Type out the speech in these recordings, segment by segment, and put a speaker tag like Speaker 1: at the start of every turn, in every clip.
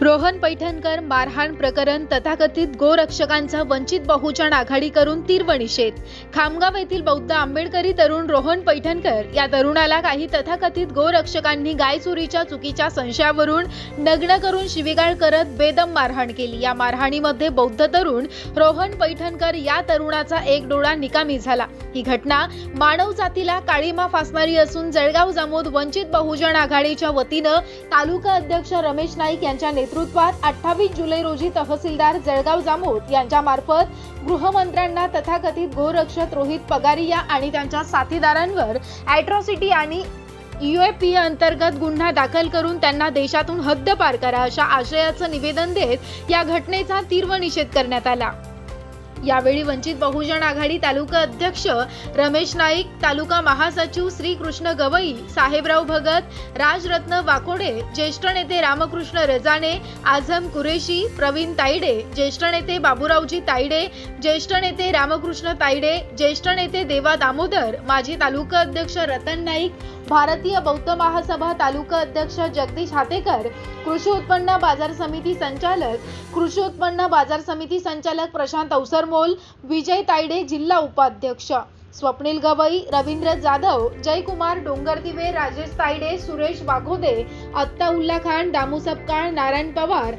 Speaker 1: रोहन पैठणकर मारहाण प्रकरण तथाकथित गोरक्षकांचा वंचित बहुजन आघाडीकडून तीव्र निषेध। खामगाव येथील बौद्ध आंबेडकरी तरुण रोहन पैठणकर या तरुणाला काही तथाकथित गोरक्षकांनी गाय चोरीच्या चुकीच्या संशयावरून नग्न करून शिवीगाळ करत बेदम मारहाण केली। या मारहाणीमध्ये बौद्ध तरुण रोहन पैठणकर या तरुणाचा एक डोळा निकामी झाला। ही घटना मानव जातीला काळीमा फासणारी असून जळगाव जामोद वंचित बहुजन आघाडीच्या वतीने तालुका अध्यक्ष रमेश नाईक यांच्या नेतृत्वात 28 जुलै रोजी तहसीलदार जळगाव जामोद यांच्या मार्फत गृहमंत्र्यांना तथाकथित गोरक्षक रोहित पगारिया आणि त्यांच्या साथीदारांवर ॲट्रॉसिटी आणि UAPA अंतर्गत गुन्हा दाखल करून त्यांना देशातून हद्दपार करा अशा आशयाचं निवेदन देत या घटनेचा तीव्र निषेध करण्यात आला। यावेळी वंचित बहुजन आघाडी तालुका अध्यक्ष रमेश नाईक, तालुका महासचिव श्री कृष्ण गवई, साहेबराव भगत, राजरत्न वाकोडे, ज्येष्ठ नेते रामकृष्ण रजाने, आझम कुरेशी, प्रवीण तायडे, ज्येष्ठ नेते बाबूरावजी तायडे, ज्येष्ठ नेते रामकृष्ण तायडे, ज्येष्ठ नेते देवा दामोदर, माजी तालुका अध्यक्ष रतन नाईक, भारतीय बौद्ध महासभा तालुका अध्यक्ष जगदीश हातेकर, कृषी उत्पन्न बाजार समिती संचालक प्रशांत अवसरमोल, विजय तायडे जिल्हा उपाध्यक्ष, स्वप्नील गवई, रवींद्र जाधव, जयकुमार डोंगरदिवे, राजेश तायडे, सुरेश वाघोदे, अत्ताउल्ला खान, दामू सपकाळ, नारायण पवार,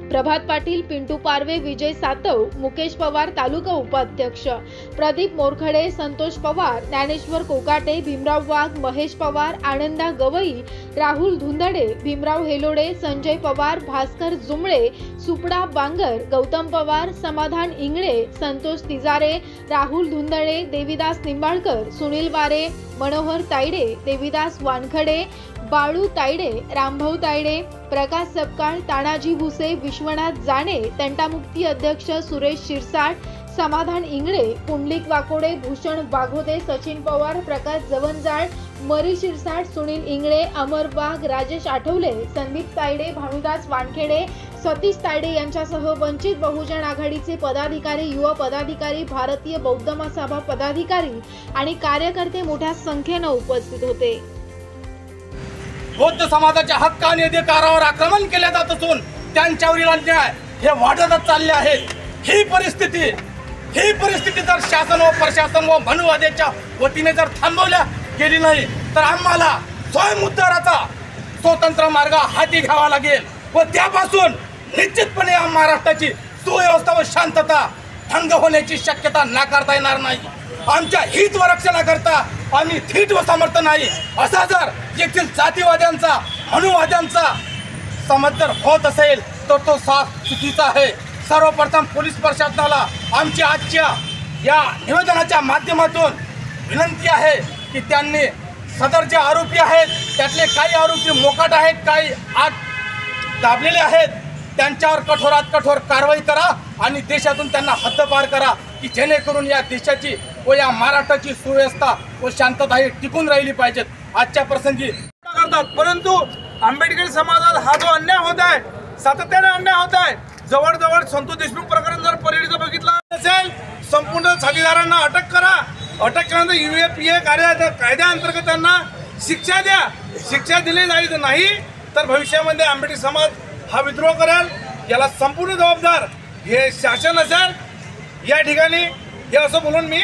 Speaker 1: प्रभात पाटील, पिंटू पारवे, विजय सातव, मुकेश पवार तालुका उपाध्यक्ष, प्रदीप मोरखडे, संतोष पवार, ज्ञानेश्वर कोकाटे, भीमराव वाघ, महेश पवार, आनंदा गवई, राहुल धुंदडे, भीमराव हेलोडे, संजय पवार, भास्कर जुमळे, सुपडा बांगर, गौतम पवार, समाधान इंगळे, संतोष तिजारे, राहुल धुंदडे, देवीदास निंबाळकर, सुनील वारे, मनोहर तायडे, देवीदास वानखडे, बाळू तायडे, रामभाऊ तायडे, प्रकाश सपकाळ, तानाजी भुसे, विश्वनाथ जाणे, तंटामुक्ती अध्यक्ष सुरेश शिरसाट, समाधान इंगळे, पुंडलिक वाकोडे, भूषण वाघोदे, सचिन पवार, प्रकाश जवंजाळ, मरी शिरसाट, सुनील इंगळे, अमर वाघ, राजेश आठवले, संदीप तायडे, भानुदास वानखेडे, सतीश तायडे यांच्यासह वंचित बहुजन आघाडीचे पदाधिकारी, युवा पदाधिकारी, भारतीय बौद्ध महासभा पदाधिकारी आणि कार्यकर्ते मोठ्या संख्येने उपस्थित होते।
Speaker 2: बौद्ध समाजाच्या हक्क आणि अधिकारावर आक्रमण केले जात असून त्यांच्यावरील अन्याय हे वाढतच चालले आहेत। ही परिस्थिती जर शासन व प्रशासन व मनुवाद्याच्या वतीने जर थांबवल्या गेली नाही तर आम्हाला स्वयंउद्धाराचा स्वतंत्र मार्ग हाती घ्यावा लागेल व त्यापासून निश्चितपणे या महाराष्ट्राची सुव्यवस्था व शांतता भंग होण्याची शक्यता नाकारता येणार नाही। आमच्या हित व रक्षणाकरता आम्ही थीट व समर्थ नाही असा जर येथील जातीवाद्यांचा मनुवाद्यांचा समज जर होत असेल तर तो साफ चुकीचा आहे। सर्वप्रथम पोलीस प्रशासनाला आमच्या आजच्या या निवेदनाच्या माध्यमातून विनंती आहे की त्यांनी सदर जे आरोपी आहेत त्यातले काही आरोपी मोकाट आहेत, काही आत दाबलेले आहेत, त्यांच्यावर कठोरात कठोर कारवाई करा आणि देशातून त्यांना हद्दपार करा की जेणेकरून या देशाची व या महाराष्ट्राची सुव्यवस्था व शांतता ही टिकून राहिली पाहिजेत। आजच्या प्रसंगी
Speaker 3: करतात, परंतु आंबेडकरी समाजात हा जो अन्याय होत आहे, सातत्याने अन्याय होत आहे। जवळजवळ संतोष देशमुख प्रकरण जर परिणित बघितलं असेल, संपूर्ण साथीदारांना अटक करा, अटक केल्यानंतर UAPA कायद्याअंतर्गत त्यांना शिक्षा द्या। शिक्षा दिली नाही तर भविष्यामध्ये आंबेडकरी समाज हा विद्रोह करेल। याला संपूर्ण जबाबदार हे शासन असेल। या ठिकाणी हे असं बोलून मी